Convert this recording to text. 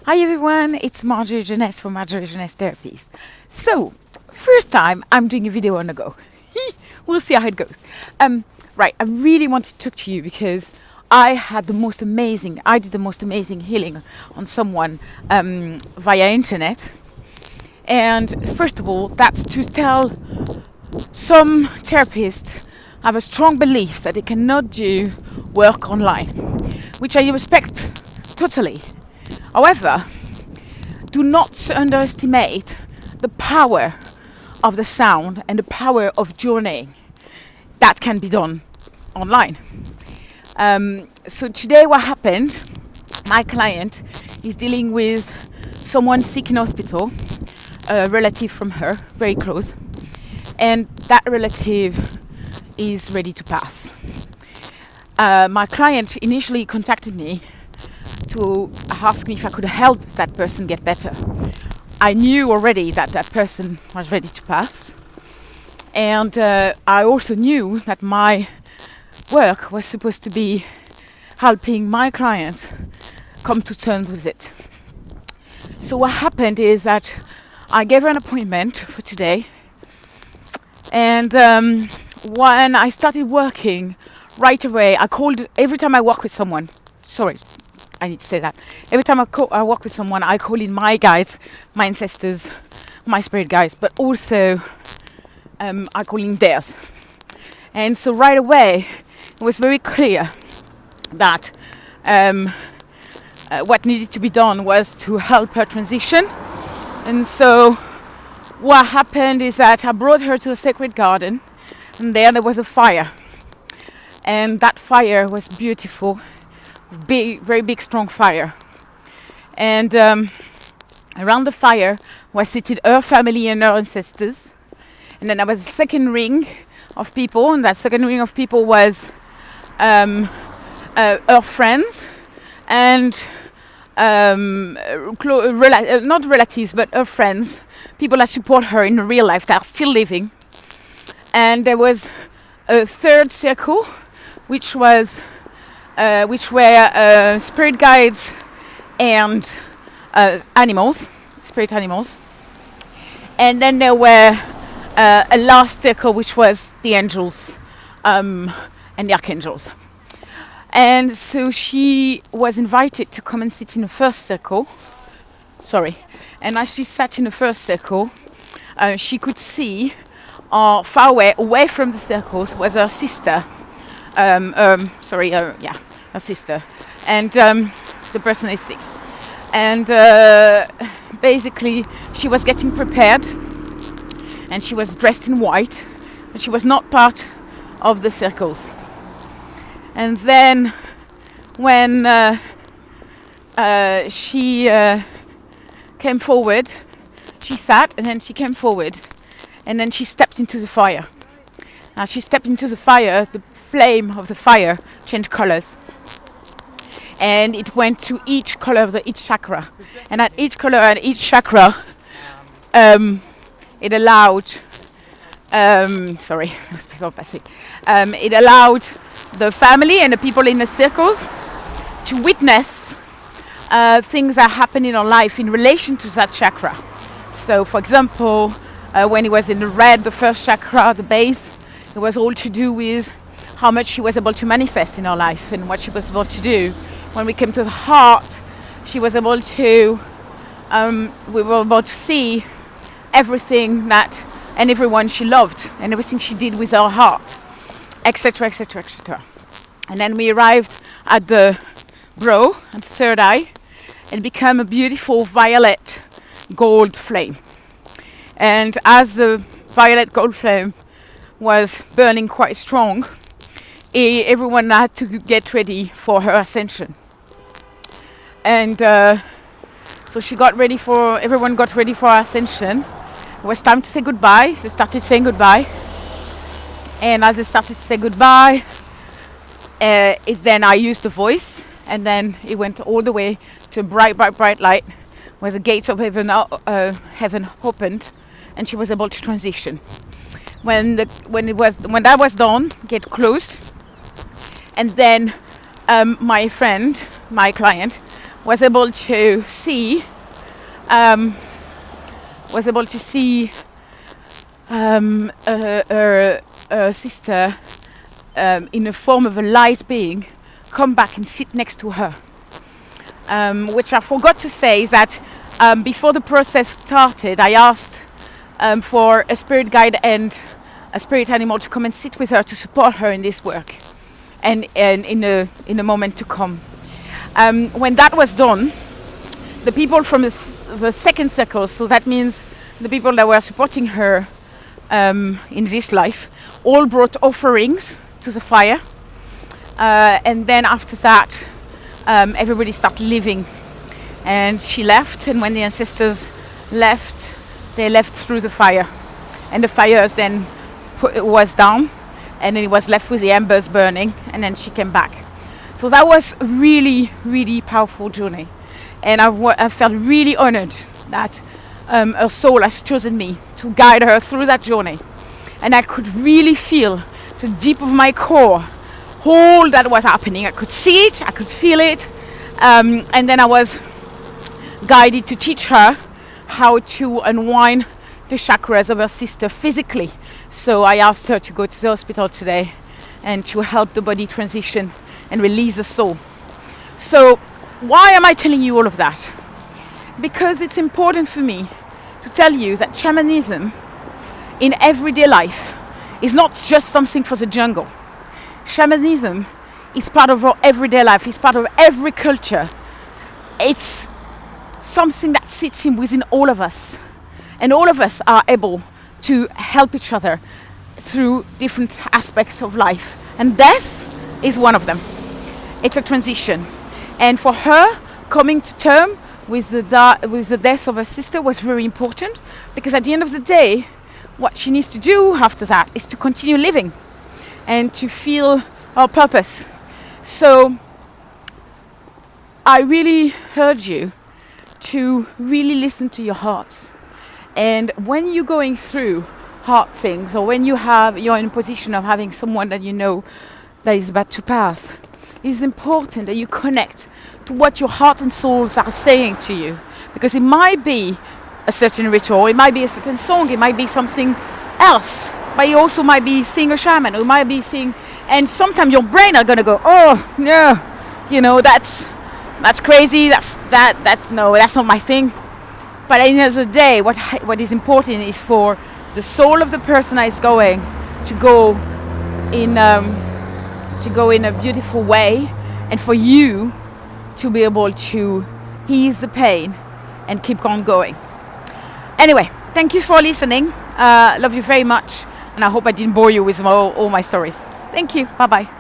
Hi everyone, it's Marjorie Jeunesse for Marjorie Jeunesse Therapies. So, first time I'm doing a video on the go. We'll see how it goes. Right, I really wanted to talk to you because I did the most amazing healing on someone via internet. And first of all, that's to tell some therapists have a strong belief that they cannot do work online, which I respect totally. However, do not underestimate the power of the sound and the power of journeying that can be done online. So today what happened, my client is dealing with someone sick in hospital, a relative from her, very close, and that relative is ready to pass. My client initially contacted me to ask me if I could help that person get better. I knew already that that person was ready to pass, and I also knew that my work was supposed to be helping my client come to terms with it. So what happened is that I gave her an appointment for today, and when I started working right away, I called every time I work with someone. Sorry, I need to say that. Every time I work with someone, I call in my guides, my ancestors, my spirit guides, but also I call in theirs. And so right away, it was very clear that what needed to be done was to help her transition. And so what happened is that I brought her to a sacred garden, and there was a fire. And that fire was beautiful. Big, very big, strong fire. And around the fire was seated her family and her ancestors. And then there was a second ring of people, and that second ring of people was her friends and not relatives, but her friends, people that support her in real life that are still living. And there was a third circle, which were spirit guides and spirit animals. And then there were a last circle, which was the angels and the archangels. And so she was invited to come and sit in the first circle. And as she sat in the first circle, she could see far away from the circles was her sister. Her sister, and the person is sick, and basically she was getting prepared, and she was dressed in white, but she was not part of the circles. And then when she came forward, she sat, and then she came forward, and then she stepped into the fire. As she stepped into the fire, the flame of the fire changed colors, and it went to each color of each chakra, and at each color and each chakra it allowed it allowed the family and the people in the circles to witness things that happen in our life in relation to that chakra. So for example, when it was in the red, the first chakra, the base, it was all to do with how much she was able to manifest in her life and what she was able to do. When we came to the heart, she was able to, we were able to see everything that and everyone she loved and everything she did with her heart, etc., etc., etc. And then we arrived at the brow, at the third eye, and became a beautiful violet gold flame. And as the violet gold flame was burning quite strong, everyone had to get ready for her ascension. And so everyone got ready for her ascension. It was time to say goodbye. They started saying goodbye. And as they started to say goodbye, then I used the voice, and then it went all the way to a bright, bright, bright light where the gates of heaven opened, and she was able to transition. When that was done, gate closed, and then my friend my client, was able to see um, her sister in the form of a light being come back and sit next to her. Which I forgot to say is that before the process started, I asked for a spirit guide and a spirit animal to come and sit with her to support her in this work and in a moment to come. When that was done, the people from the second circle, so that means the people that were supporting her in this life, all brought offerings to the fire, and then after that everybody started leaving, and she left, and when the ancestors left, they left through the fire, and the fire then was down, and then it was left with the embers burning, and then she came back. So that was really, really powerful journey, and I felt really honored that her soul has chosen me to guide her through that journey, and I could really feel to the deep of my core all that was happening. I could see it, I could feel it, and then I was guided to teach her how to unwind the chakras of her sister physically. So I asked her to go to the hospital today and to help the body transition and release the soul. So why am I telling you all of that? Because it's important for me to tell you that shamanism in everyday life is not just something for the jungle. Shamanism is part of our everyday life, it's part of every culture. It's something that sits within all of us, and all of us are able to help each other through different aspects of life, and death is one of them. It's a transition, and for her, coming to term with the death of her sister was very important, because at the end of the day, what she needs to do after that is to continue living and to feel our purpose. So I really urge you to really listen to your heart. And when you're going through hard things, or when you're in a position of having someone that you know that is about to pass, it's important that you connect to what your heart and souls are saying to you. Because it might be a certain ritual, it might be a certain song, it might be something else, but you also might be seeing a shaman, or might be seeing, and sometimes your brain are gonna go, oh no, that's crazy, that's not my thing. But at the end of the day, what is important is for the soul of the person that is going to go in a beautiful way, and for you to be able to ease the pain and keep on going. Anyway, thank you for listening. Love you very much, and I hope I didn't bore you with all my stories. Thank you. Bye bye.